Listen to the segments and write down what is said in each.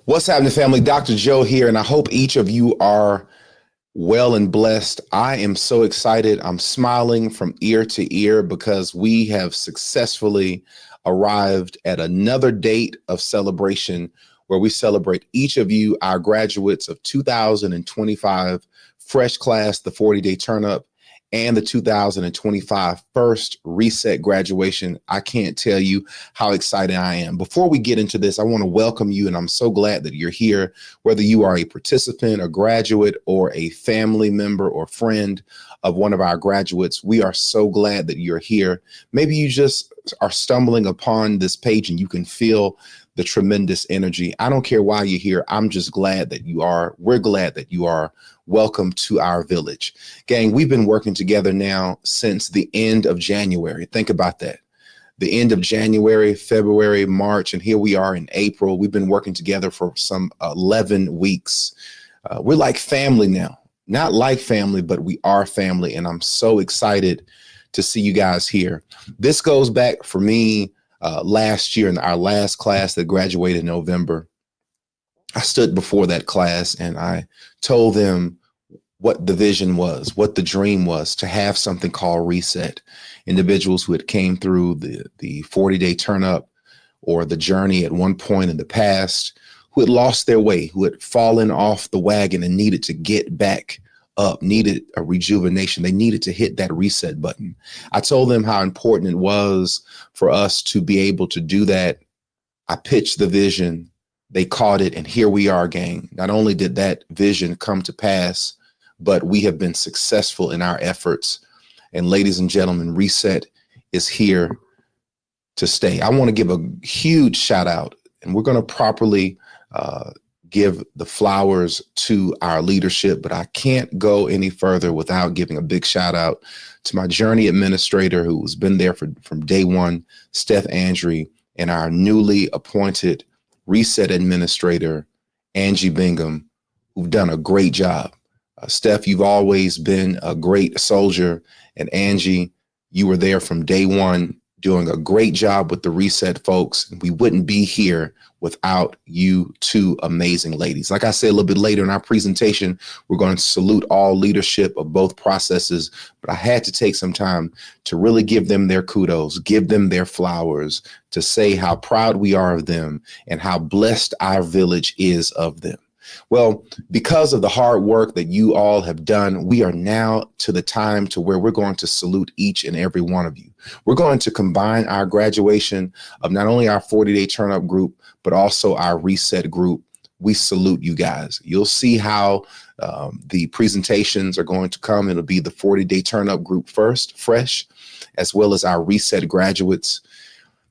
What's happening, family? Dr. Joe here, and I hope each of you are well and blessed. I am so excited. I'm smiling from ear to ear because we have successfully arrived at another date of celebration where we celebrate each of you, our graduates of 2025 fresh class, the 40-day turn up, and the 2025 first reset graduation. I can't tell you how excited I am. Before we get into this, I want to welcome you, and I'm so glad that you're here, whether you are a participant, a graduate, or a family member or friend of one of our graduates. We are so glad that you're here. Maybe you just are stumbling upon this page and you can feel the tremendous energy. I don't care why you're here. I'm just glad that you are. We're glad that you are. Welcome to our village. Gang, we've been working together now since the end of January. Think about that. The end of January, February, March, and here we are in April. We've been working together for some 11 weeks. We're like family now. Not like family, but we are family. And I'm so excited to see you guys here. This goes back for me last year in our last class that graduated in November. I stood before that class and I told them what the vision was, what the dream was, to have something called Reset. Individuals who had came through the 40-day turn up or the journey at one point in the past, who had lost their way, who had fallen off the wagon and needed to get back up, needed a rejuvenation. They needed to hit that reset button. I told them how important it was for us to be able to do that. I pitched the vision. They caught it, and here we are, gang. Not only did that vision come to pass, but we have been successful in our efforts. And ladies and gentlemen, Reset is here to stay. I want to give a huge shout out, and we're going to properly give the flowers to our leadership, but I can't go any further without giving a big shout out to my journey administrator who's been there from day one, Steph Andry, and our newly appointed Reset administrator, Angie Bingham, who've done a great job. Steph, you've always been a great soldier, and Angie, you were there from day one, doing a great job with the Reset folks. We wouldn't be here without you two amazing ladies. Like I said a little bit later in our presentation, we're going to salute all leadership of both processes, but I had to take some time to really give them their kudos, give them their flowers, to say how proud we are of them and how blessed our village is of them. Well, because of the hard work that you all have done, we are now to the time to where we're going to salute each and every one of you. We're going to combine our graduation of not only our 40-day turn up group, but also our Reset group. We salute you guys. You'll see how the presentations are going to come. It'll be the 40-day turn up group first, fresh, as well as our Reset graduates.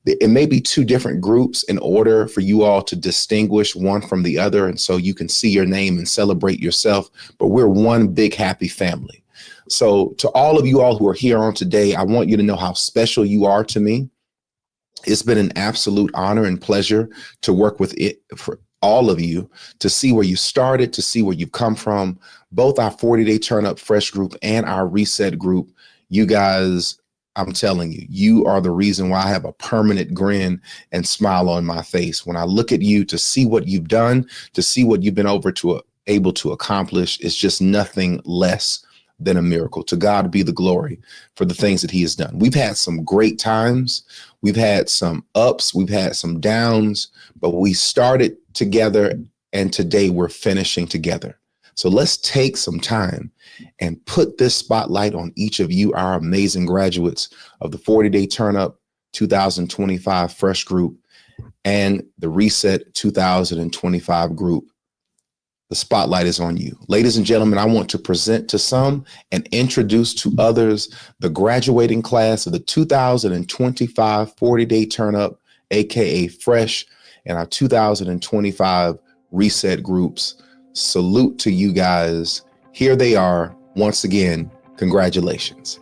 It may be two different groups in order for you all to distinguish one from the other. And so you can see your name and celebrate yourself, but we're one big happy family. So to all of you all who are here on today, I want you to know how special you are to me. It's been an absolute honor and pleasure to work with it for all of you, to see where you started, to see where you've come from, both our 40-day turn up fresh group and our Reset group. You guys, I'm telling you, you are the reason why I have a permanent grin and smile on my face. When I look at you, to see what you've done, to see what you've been able to accomplish, it's just nothing less than a miracle. To God be the glory for the things that he has done. We've had some great times. We've had some ups. We've had some downs, but we started together and today we're finishing together. So let's take some time and put this spotlight on each of you, our amazing graduates of the 40-day turn up 2025 fresh group and the Reset 2025 group. The spotlight is on you. Ladies and gentlemen, I want to present to some and introduce to others the graduating class of the 2025 40-day turn up, aka fresh, and our 2025 Reset groups. Salute to you guys. Here they are. Once again, congratulations.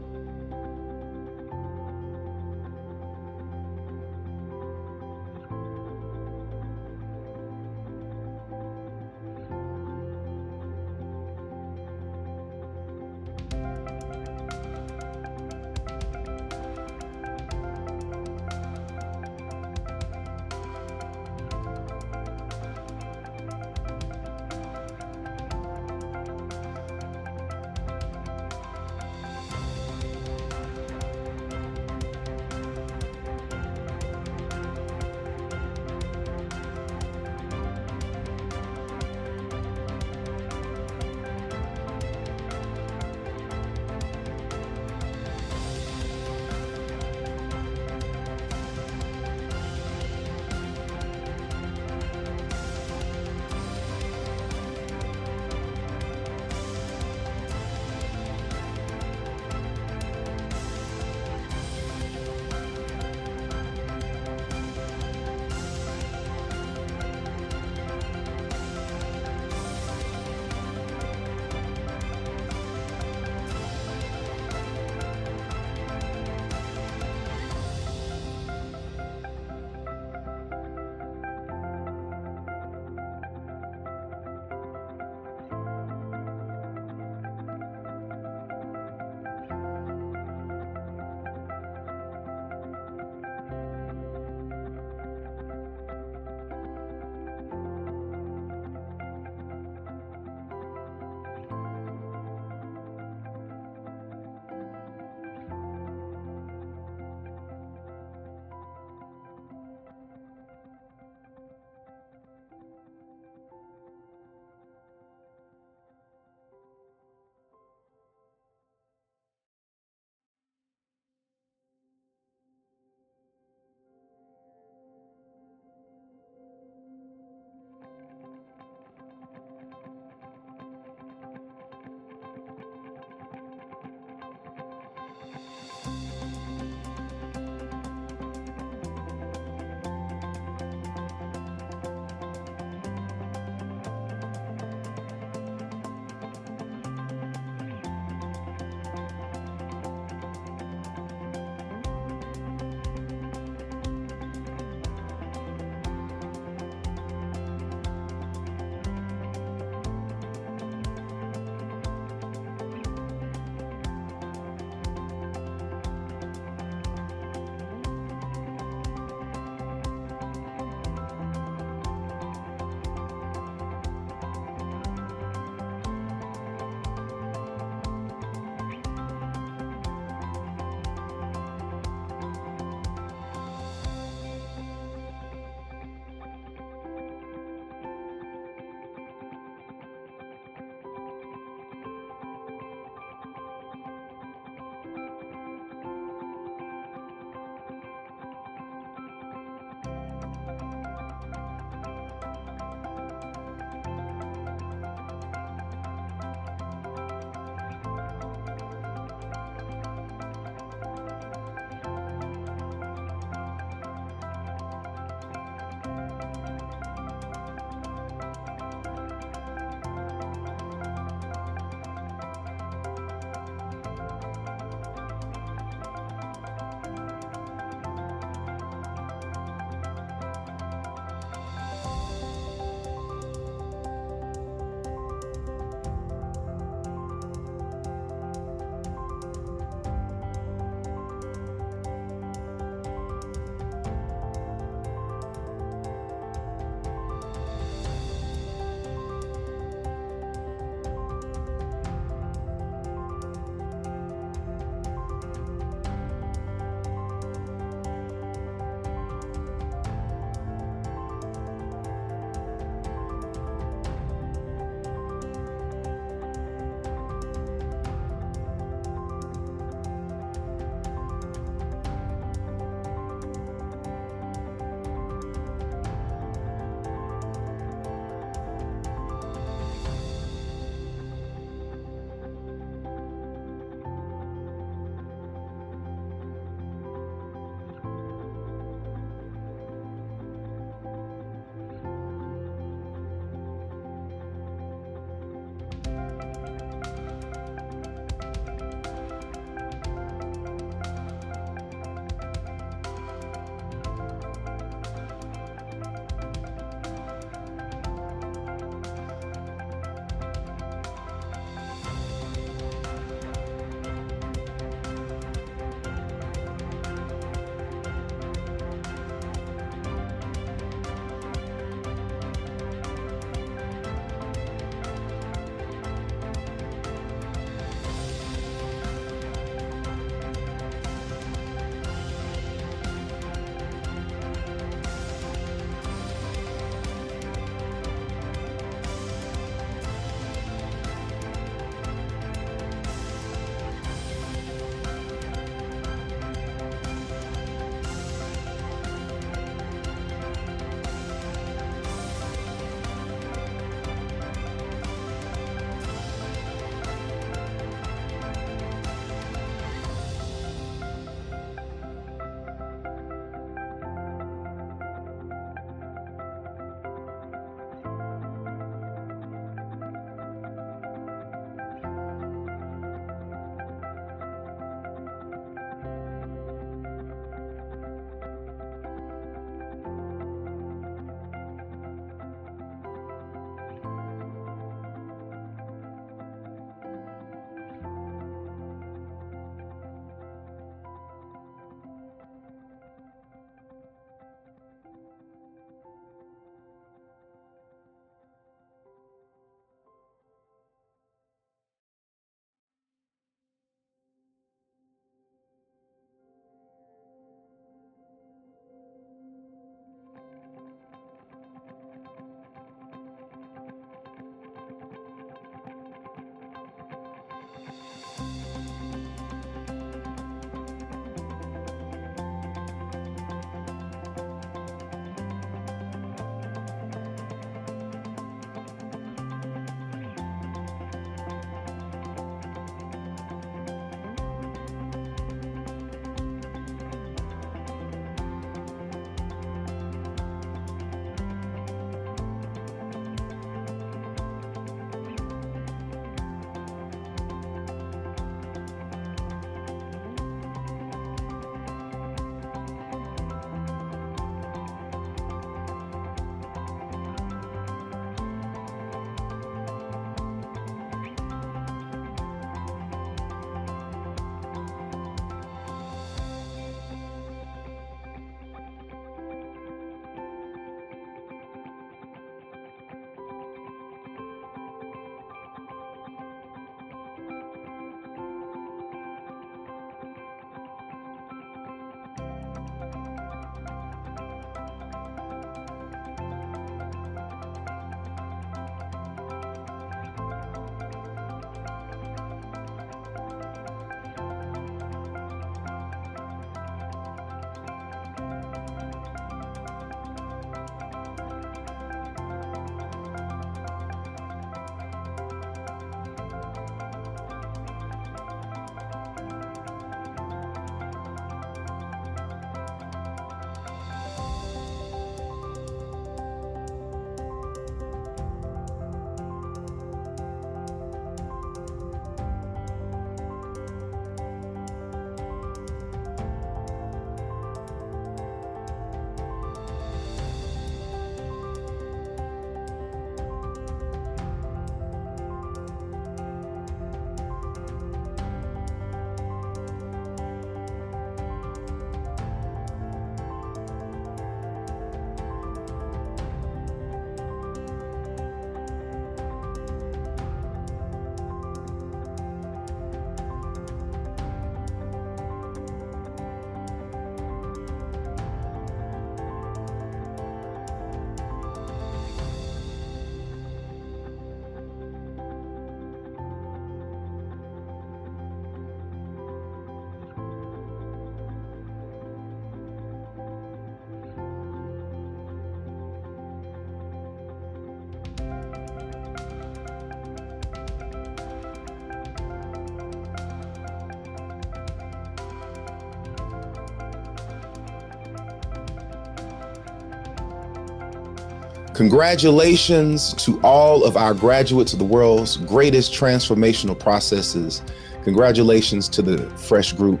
Congratulations to all of our graduates of the world's greatest transformational processes. Congratulations to the Fresh Group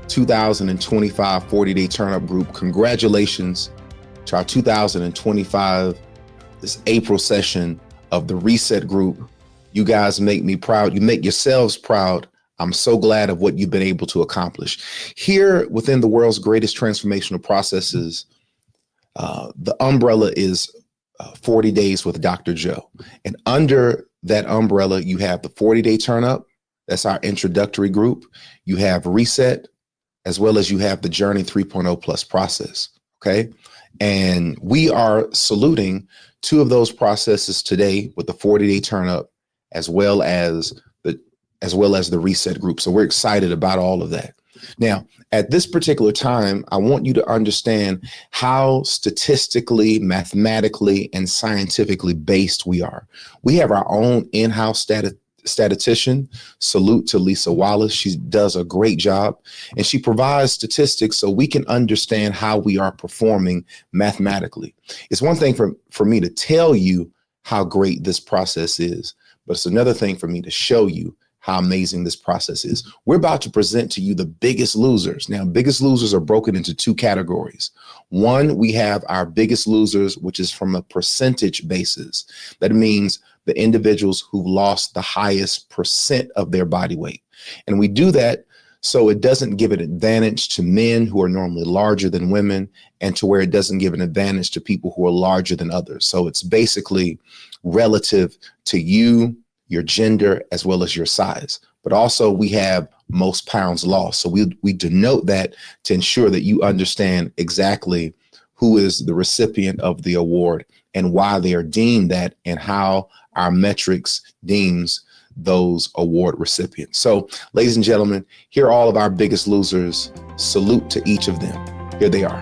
2025 40-day turn-up group. Congratulations to our 2025, this April session of the Reset Group. You guys make me proud. You make yourselves proud. I'm so glad of what you've been able to accomplish. Here within the world's greatest transformational processes, the umbrella is 40 days with Dr. Joe. And under that umbrella, you have the 40-day turn up. That's our introductory group. You have Reset, as well as you have the Journey 3.0 Plus process. Okay. And we are saluting two of those processes today with the 40-day turn up, as well as the Reset group. So we're excited about all of that. Now, at this particular time, I want you to understand how statistically, mathematically, and scientifically based we are. We have our own in-house statistician. Salute to Lisa Wallace. She does a great job, and she provides statistics so we can understand how we are performing mathematically. It's one thing for me to tell you how great this process is, but it's another thing for me to show you how amazing this process is. We're about to present to you the biggest losers. Now, biggest losers are broken into two categories. One, we have our biggest losers, which is from a percentage basis. That means the individuals who've lost the highest percent of their body weight. And we do that so it doesn't give an advantage to men who are normally larger than women, and to where it doesn't give an advantage to people who are larger than others. So it's basically relative to you, your gender, as well as your size. But also we have most pounds lost. So we denote that to ensure that you understand exactly who is the recipient of the award and why they are deemed that, and how our metrics deems those award recipients. So, ladies and gentlemen, here are all of our biggest losers. Salute to each of them. Here they are.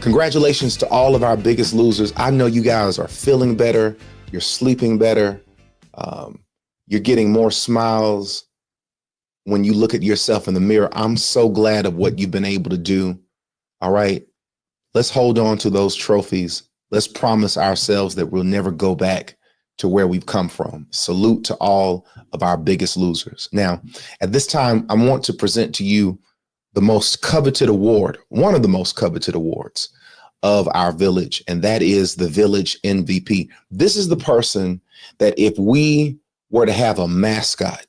Congratulations to all of our biggest losers. I know you guys are feeling better. You're sleeping better. You're getting more smiles when you look at yourself in the mirror. I'm so glad of what you've been able to do. All right. Let's hold on to those trophies. Let's promise ourselves that we'll never go back to where we've come from. Salute to all of our biggest losers. Now, at this time, I want to present to you the most coveted award, one of the most coveted awards of our village, and that is the Village MVP. This is the person that if we were to have a mascot,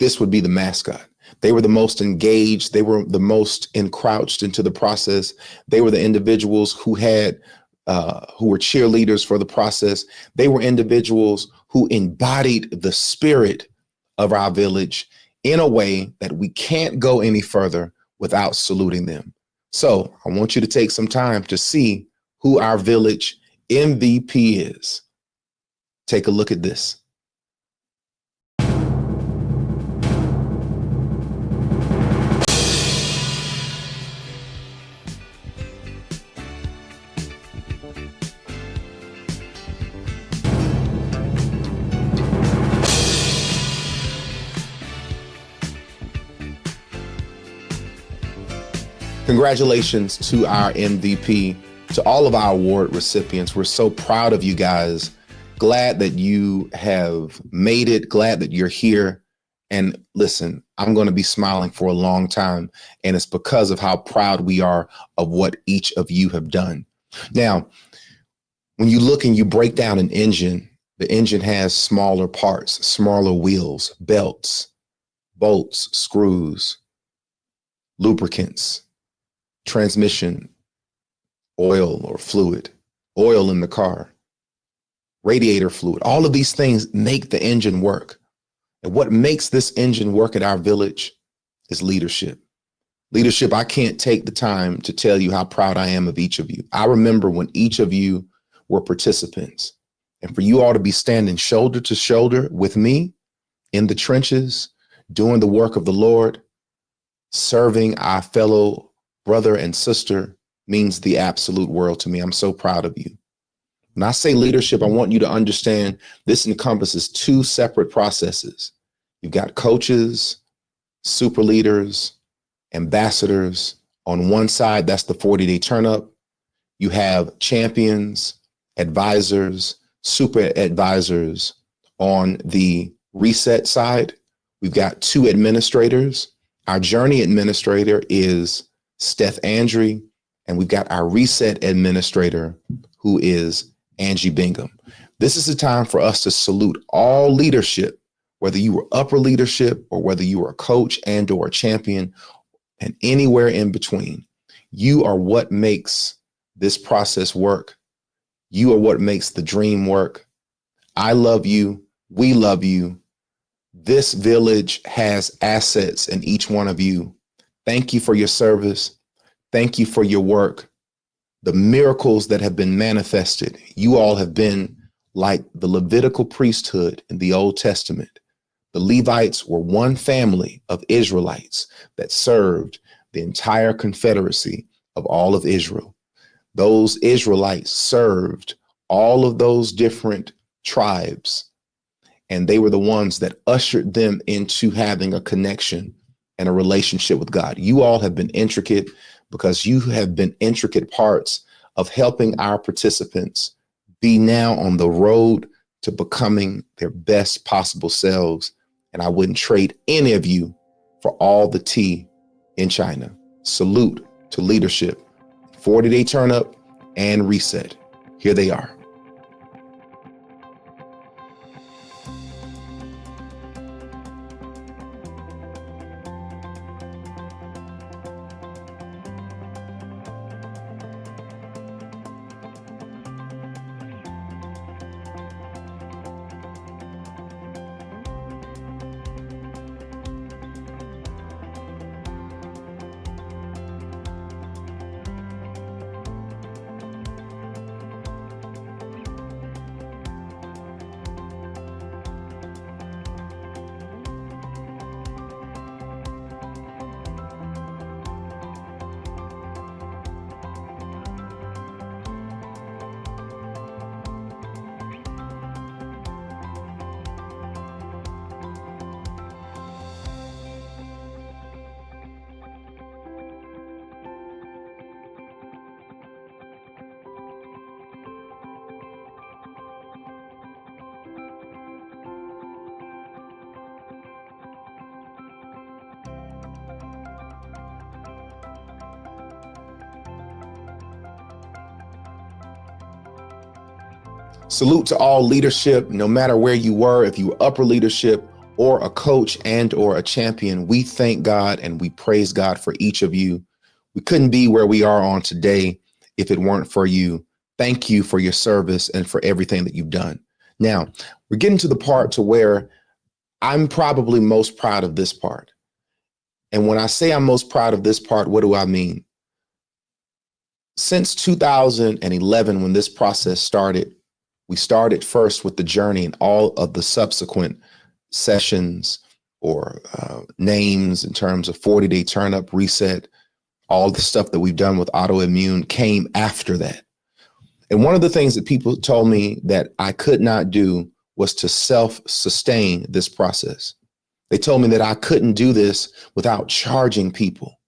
this would be the mascot. They were the most engaged. They were the most encroached into the process. They were the individuals who were cheerleaders for the process. They were individuals who embodied the spirit of our village in a way that we can't go any further without saluting them. So I want you to take some time to see who our village MVP is. Take a look at this. Congratulations to our MVP, to all of our award recipients. We're so proud of you guys. Glad that you have made it. Glad that you're here. And listen, I'm going to be smiling for a long time. And it's because of how proud we are of what each of you have done. Now, when you look and you break down an engine, the engine has smaller parts, smaller wheels, belts, bolts, screws, lubricants, transmission, oil or fluid, oil in the car, radiator fluid. All of these things make the engine work. And what makes this engine work at our village is leadership. Leadership, I can't take the time to tell you how proud I am of each of you. I remember when each of you were participants, and for you all to be standing shoulder to shoulder with me in the trenches, doing the work of the Lord, serving our fellow brother and sister means the absolute world to me. I'm so proud of you. When I say leadership, I want you to understand this encompasses two separate processes. You've got coaches, super leaders, ambassadors. On one side, that's the 40-day turn up. You have champions, advisors, super advisors. On the reset side, we've got two administrators. Our journey administrator is Steph Andre, and we've got our reset administrator, who is Angie Bingham. This is the time for us to salute all leadership, whether you were upper leadership or whether you were a coach and or a champion and anywhere in between. You are what makes this process work. You are what makes the dream work. I love you. We love you. This village has assets in each one of you. Thank you for your service. Thank you for your work. The miracles that have been manifested, you all have been like the Levitical priesthood in the Old Testament. The Levites were one family of Israelites that served the entire confederacy of all of Israel. Those Israelites served all of those different tribes, and they were the ones that ushered them into having a connection and a relationship with God. You all have been intricate because you have been intricate parts of helping our participants be now on the road to becoming their best possible selves. And I wouldn't trade any of you for all the tea in China. Salute to leadership, 40-day turn up and reset. Here they are. Salute to all leadership, no matter where you were, if you were upper leadership or a coach and or a champion, we thank God and we praise God for each of you. We couldn't be where we are on today if it weren't for you. Thank you for your service and for everything that you've done. Now, we're getting to the part to where I'm probably most proud of this part. And when I say I'm most proud of this part, what do I mean? Since 2011, when this process started, we started first with the journey and all of the subsequent sessions or names in terms of 40-day turn up reset. All the stuff that we've done with autoimmune came after that. And one of the things that people told me that I could not do was to self-sustain this process. They told me that I couldn't do this without charging people.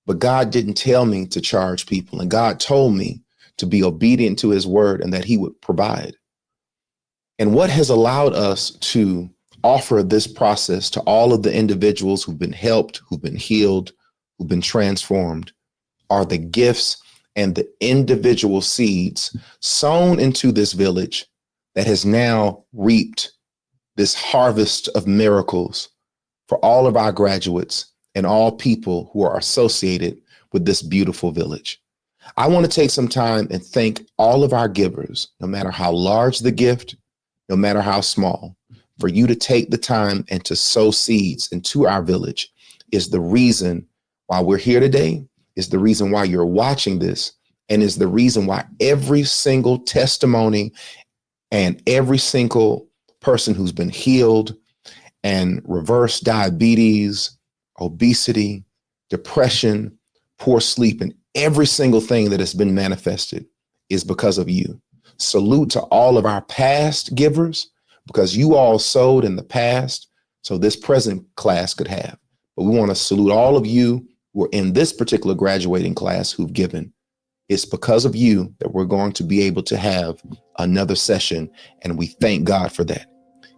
But God didn't tell me to charge people. And God told me to be obedient to his word and that he would provide. And what has allowed us to offer this process to all of the individuals who've been helped, who've been healed, who've been transformed, are the gifts and the individual seeds sown into this village that has now reaped this harvest of miracles for all of our graduates and all people who are associated with this beautiful village. I want to take some time and thank all of our givers, no matter how large the gift, no matter how small. For you to take the time and to sow seeds into our village is the reason why we're here today, is the reason why you're watching this, and is the reason why every single testimony and every single person who's been healed and reversed diabetes, obesity, depression, poor sleep, and every single thing that has been manifested is because of you. Salute to all of our past givers, because you all sowed in the past so this present class could have. But we want to salute all of you who are in this particular graduating class who've given. It's because of you that we're going to be able to have another session, and we thank God for that.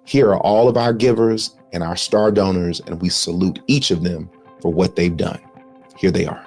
Here are all of our givers and our star donors, and we salute each of them for what they've done. Here they are.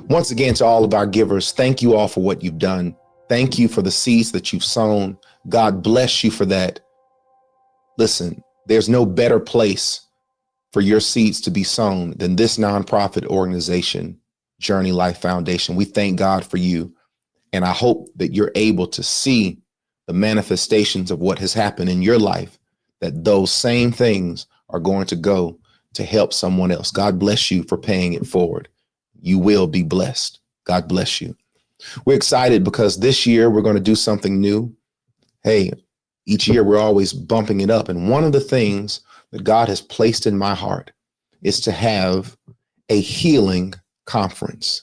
Once again, to all of our givers, thank you all for what you've done. Thank you for the seeds that you've sown. God bless you for that. Listen, there's no better place for your seeds to be sown than this nonprofit organization, Journey Life Foundation. We thank God for you. And I hope that you're able to see the manifestations of what has happened in your life, that those same things are going to go to help someone else. God bless you for paying it forward. You will be blessed. God bless you. We're excited because this year we're going to do something new. Hey, each year we're always bumping it up. And one of the things that God has placed in my heart is to have a healing conference.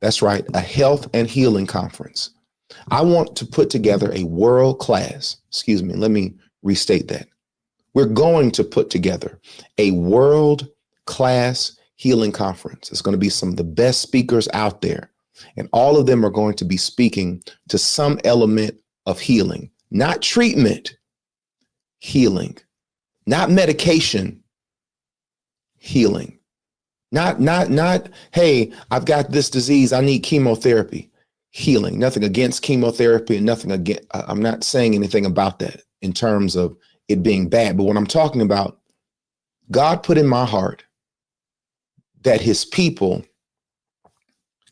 That's right, a health and healing conference. I want to put together a world-class, let me restate that. We're going to put together a world-class healing conference. It's going to be some of the best speakers out there. And all of them are going to be speaking to some element of healing, not treatment, healing, not medication, healing, not, hey, I've got this disease, I need chemotherapy, healing. Nothing against chemotherapy and nothing against, I'm not saying anything about that in terms of it being bad. But what I'm talking about, God put in my heart that his people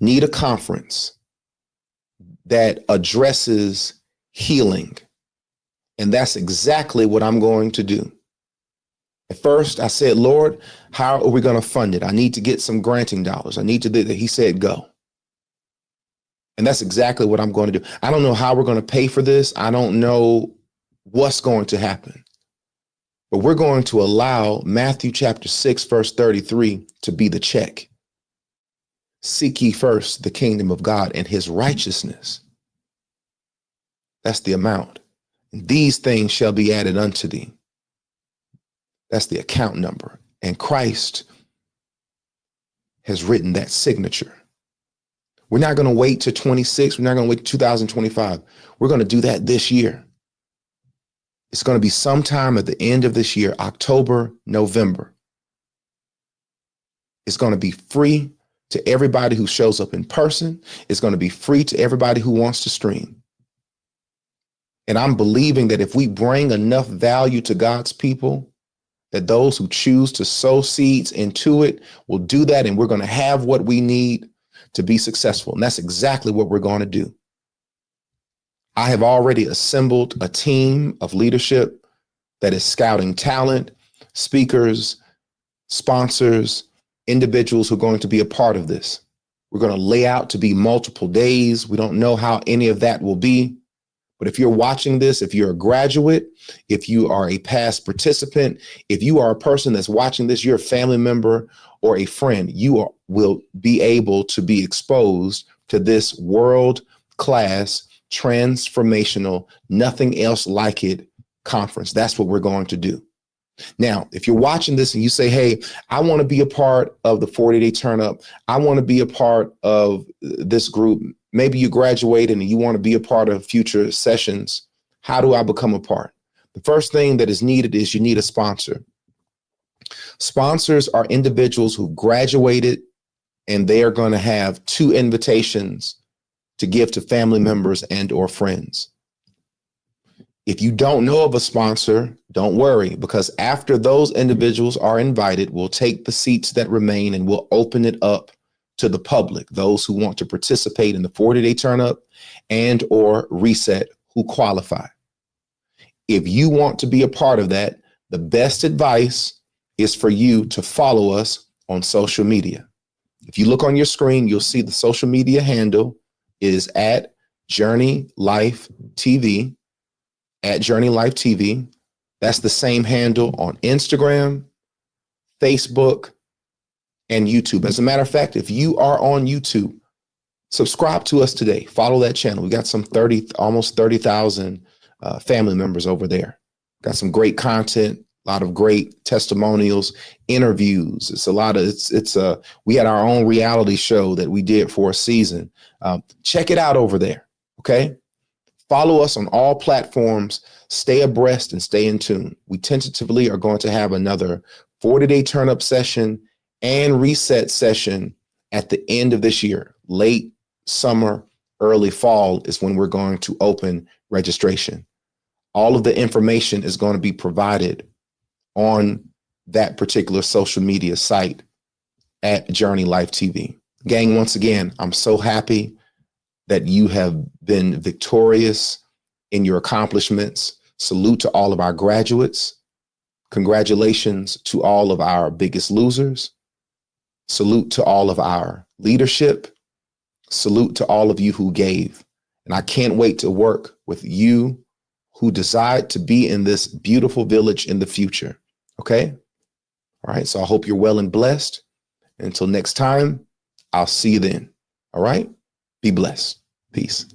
need a conference that addresses healing. And that's exactly what I'm going to do. At first, I said, Lord, how are we going to fund it? I need to get some granting dollars. I need to do that. He said, go. And that's exactly what I'm going to do. I don't know how we're going to pay for this. I don't know what's going to happen. But we're going to allow Matthew chapter 6, verse 33 to be the check. Seek ye first the kingdom of God and his righteousness. That's the amount. And these things shall be added unto thee. That's the account number. And Christ has written that signature. We're not going to wait to 26. We're not going to wait to 2025. We're going to do that this year. It's going to be sometime at the end of this year, October, November. It's going to be free to everybody who shows up in person. It's going to be free to everybody who wants to stream. And I'm believing that if we bring enough value to God's people, that those who choose to sow seeds into it will do that. And we're going to have what we need to be successful. And that's exactly what we're going to do. I have already assembled a team of leadership that is scouting talent, speakers, sponsors, individuals who are going to be a part of this. We're going to lay out to be multiple days. We don't know how any of that will be. But if you're watching this, if you're a graduate, if you are a past participant, if you are a person that's watching this, you're a family member or a friend, will be able to be exposed to this world-class, transformational, nothing else like it conference. That's what we're going to do. Now, if you're watching this and you say, hey, I want to be a part of the 40-day turn up, I want to be a part of this group. Maybe you graduated and you want to be a part of future sessions. How do I become a part? The first thing that is needed is you need a sponsor. Sponsors are individuals who graduated and they are going to have 2 invitations to give to family members and or friends. If you don't know of a sponsor, don't worry, because after those individuals are invited, we'll take the seats that remain and we'll open it up to the public, those who want to participate in the 40-day turn up and or reset who qualify. If you want to be a part of that, the best advice is for you to follow us on social media. If you look on your screen, you'll see the social media handle is at Journey Life TV, at Journey Life TV. That's the same handle on Instagram, Facebook, and YouTube. As a matter of fact, if you are on YouTube, subscribe to us today. Follow that channel. We got some almost 30,000 family members over there. Got some great content, a lot of great testimonials, interviews. We had our own reality show that we did for a season. Check it out over there. Okay. Follow us on all platforms, stay abreast and stay in tune. We tentatively are going to have another 40-day turn up session and reset session at the end of this year, late summer, early fall is when we're going to open registration. All of the information is going to be provided on that particular social media site at Journey Life TV. Gang, once again, I'm so happy that you have been victorious in your accomplishments. Salute to all of our graduates. Congratulations to all of our biggest losers. Salute to all of our leadership. Salute to all of you who gave. And I can't wait to work with you who decide to be in this beautiful village in the future. Okay? All right. So I hope you're well and blessed. Until next time, I'll see you then. All right? Be blessed. Peace.